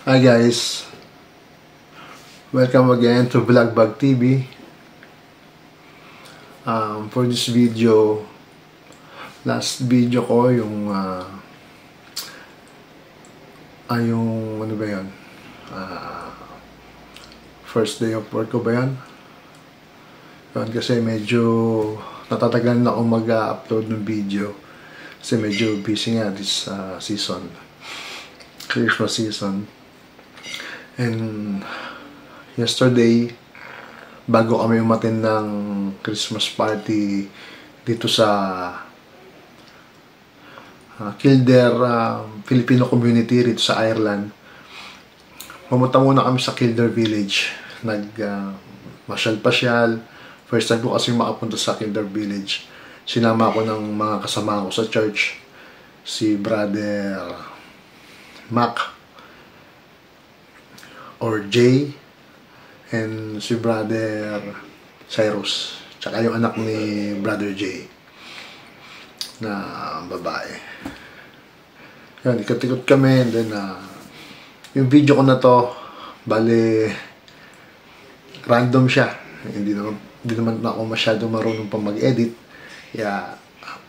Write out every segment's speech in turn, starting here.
Hi guys, welcome again to Vlogbag TV. For this video, last video ko yung yung ano ba yun? First day of work ko ba yan? Yun, kasi medyo natatagal na akong mag-upload ng video kasi medyo busy nga this season, Christmas season. And yesterday, bago kami umattend ng Christmas party dito sa Kildare Filipino community rito sa Ireland, pumunta muna kami sa Kildare Village. Masyal-pasyal. First time ko kasi makapunta sa Kildare Village. Sinama ako ng mga kasama ko sa church, si Brother Mac or Jay, and si Brother Cyrus, tsaka yung anak ni Brother Jay na babae. Yan, ikot-ikot kami. And then yung video ko na to, bale random siya. Hindi naman ako masyado marunong pa mag-edit. Kaya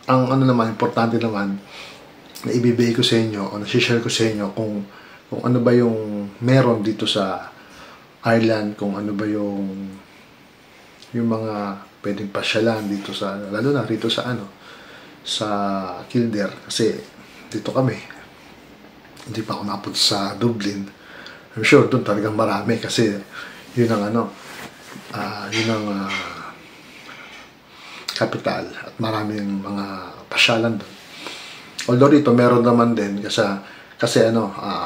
ang ano naman, importante naman na ibibigay ko sa inyo o na-share ko sa inyo kung ano ba yung meron dito sa Ireland, kung ano ba yung mga pwedeng pasyalan dito sa, lalo na rito sa sa Kildare, kasi dito kami, hindi pa ako napunta sa Dublin. I'm sure doon talagang marami kasi yun ang capital at maraming mga pasyalan doon. Although dito meron naman din kasi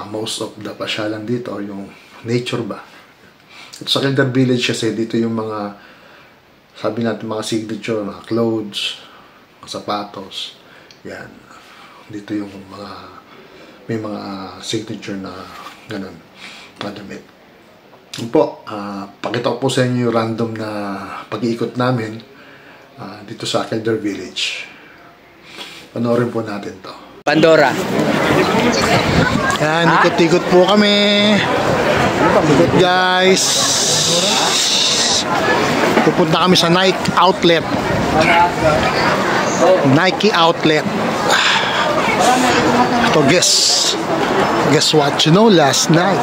most of the pasyalan dito yung nature ba. At sa Kildare Village kasi dito yung mga, sabi natin, mga signature, mga clothes, mga sapatos, yan. Dito yung may mga signature na ganun, madamit. Yun po, pakita ko po sa inyo yung random na pag-iikot namin dito sa Kildare Village. Panoorin po natin to. Pandora. Yan, ikot-ikot po kami. Ikot guys. Pupunta kami sa Nike outlet. Nike outlet. So guess what? You know, last night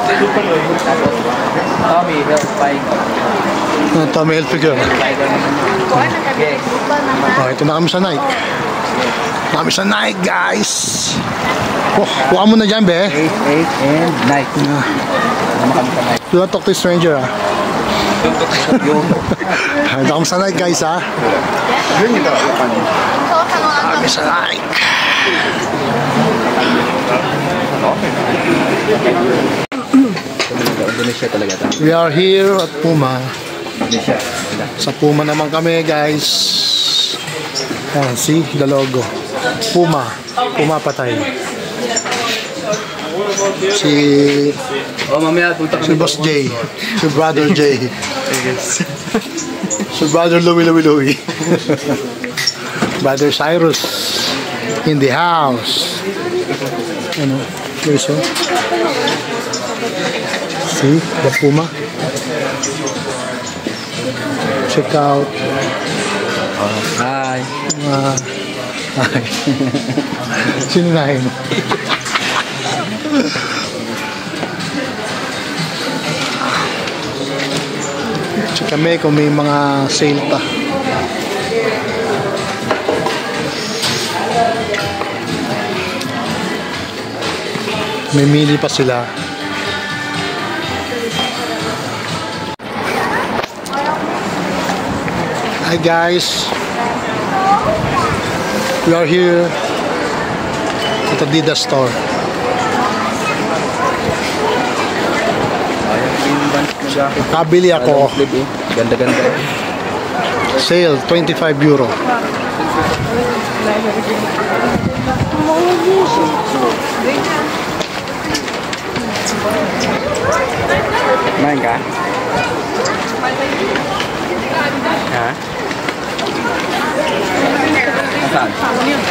Tommy Hilfiger. Ito na kami sa Nike. Kami sa Nike, guys. Buka mo na dyan, be. 8 and Nike. Do not talk to a stranger, ha. Kami sa Nike, guys, ha. Kami sa Nike. We are here at Puma. Sa Puma naman kami, guys. See the logo. Puma patay. Si Boss J, si Brother J, si Brother Louie, Brother Cyrus in the house. Here's one. See the Puma. Check out. Hi. Hi. Sinahin mo. Check kami kung may mga sale pa. May mili pa sila. Hi guys, we are here at the Adidas store. Kabili ako. Ganda-ganda. Sale, €25. Main ka? Ha? Saan?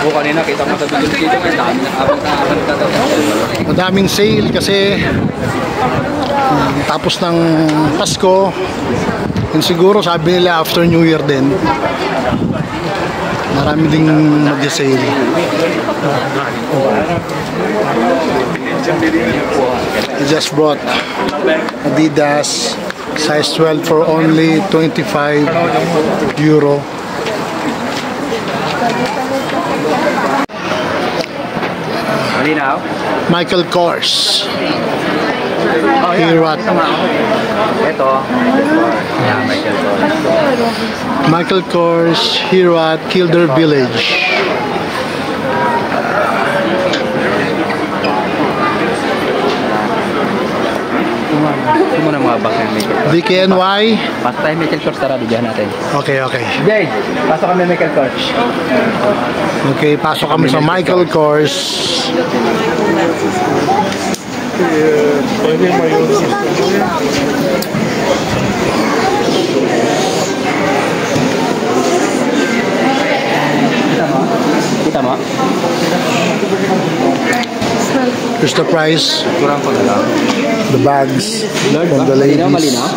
O kanina kita mo sa video dito, may dami na abang ka daw. Madaming sale kasi Tapos ng Pasko, and siguro sabi nila after New Year din, marami ding mag-sale. I just brought Adidas size 12 for only 25 euro. Malinaw? Michael Kors. Here at Ito. Yeah, Michael Kors. Michael Kors here at Kilder Village. Ito muna mga bag ng Michael Kors. DKNY. Pasok tayo Michael Kors, tara, bigyan natin. Okay, okay. Jay, pasok kami Michael Kors. Okay, pasok kami sa Michael Kors. Kita mo? Here's the price. Kurang ko na lang. The bags Lord, from the ladies. malinaw?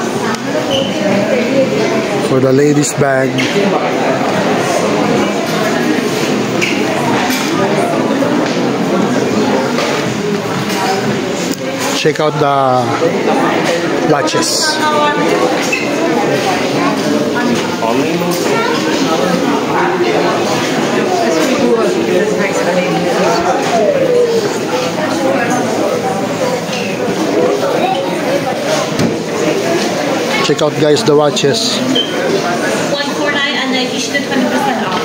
For the ladies bag. Check out the watches. Check out guys the watches. 149 and then you should 20% off.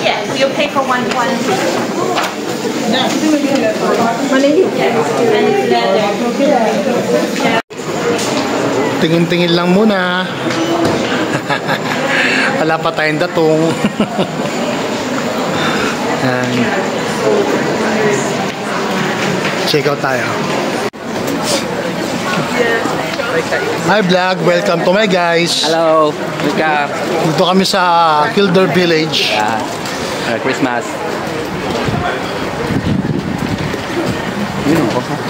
Yes, you'll pay for 120. Yes, and it's leather. Tingin-tingin lang muna. Wala pa tayong datong. And check out tayo. Hi vlog, welcome to my guys. Hello, welcome. Dito kami sa Kilder Village. Yeah, Christmas.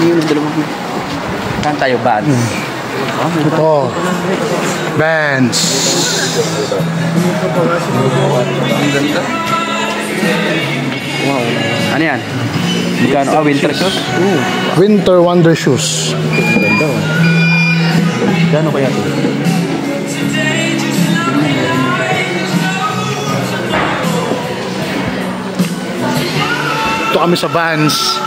Yun, dalawang. Saan tayo, Vans? Ito, Vans. Ang ganda. Wow. Ano yan? Magkano? Ah, winter shoes? Winter Wonder Shoes. Ganda. Gano'n kaya ito? Ito kami sa Vans.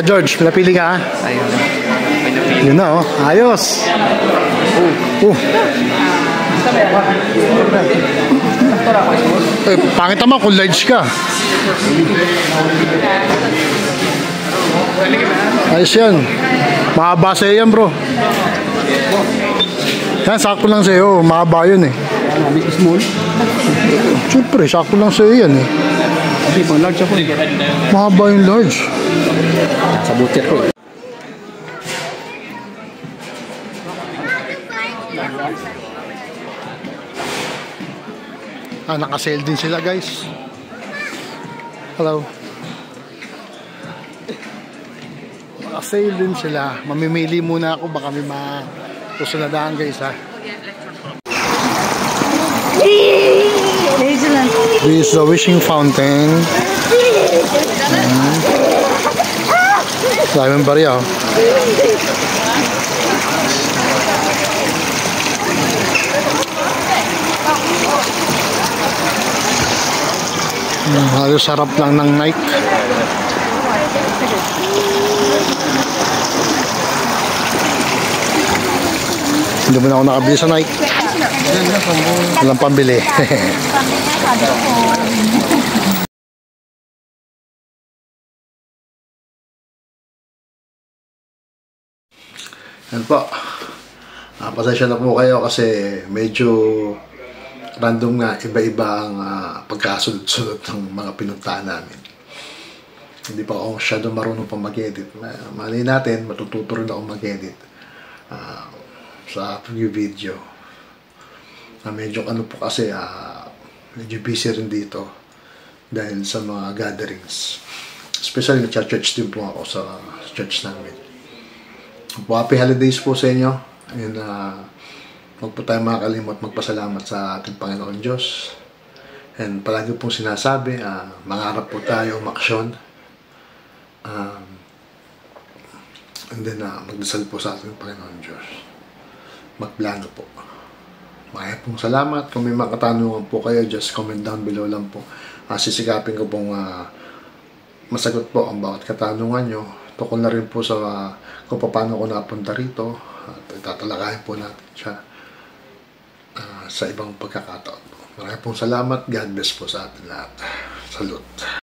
George, pinapili ka ha? Ayun. Yun na oh, ayos. Pangit naman kung large ka. Ayos yan. Mahaba sa'yo yan bro. Yan, sakto lang sa'yo. Mahaba yun eh. Small? Siyempre, sakto lang sa'yo yan eh. Kasi pang large ako. Mahaba yung large. Sa butcher ko. Naka-sale din sila guys. Hello. Naka-sale din sila. Mamimili muna ako, baka may masusunadahan guys ha. This is the wishing fountain. Daming barya oh. Halos sarap lang ng Nike. Hindi mo na ako nakabili sa Nike. Walang pambili. Yan po. Pasensya na po kayo kasi medyo random nga, iba-iba ang pagkasunod-sunod ng mga pinuntahan namin. Hindi pa ako masyado marunong pa mag-edit. Mali natin, matututo rin ako mag-edit sa video. Medyo ano po kasi, medyo busy rin dito dahil sa mga gatherings. Especially nag-church din po ako sa church namin. Happy holidays po sa inyo. And huwag po tayo makakalimot magpasalamat sa ating Panginoon Diyos. And palagi pong sinasabi, mangarap po tayo umaksyon. And then magdasal po sa ating Panginoon Diyos. Magplano po. Maraming pong salamat. Kung may mga katanungan po kayo, just comment down below lang po. Sisikapin ko pong masagot po ang bawat katanungan nyo. Tukol na rin po sa kung paano ko napunta rito. At itatalakayin po natin siya sa ibang pagkakataon po. Maraming pong salamat. God bless po sa atin lahat. Salute.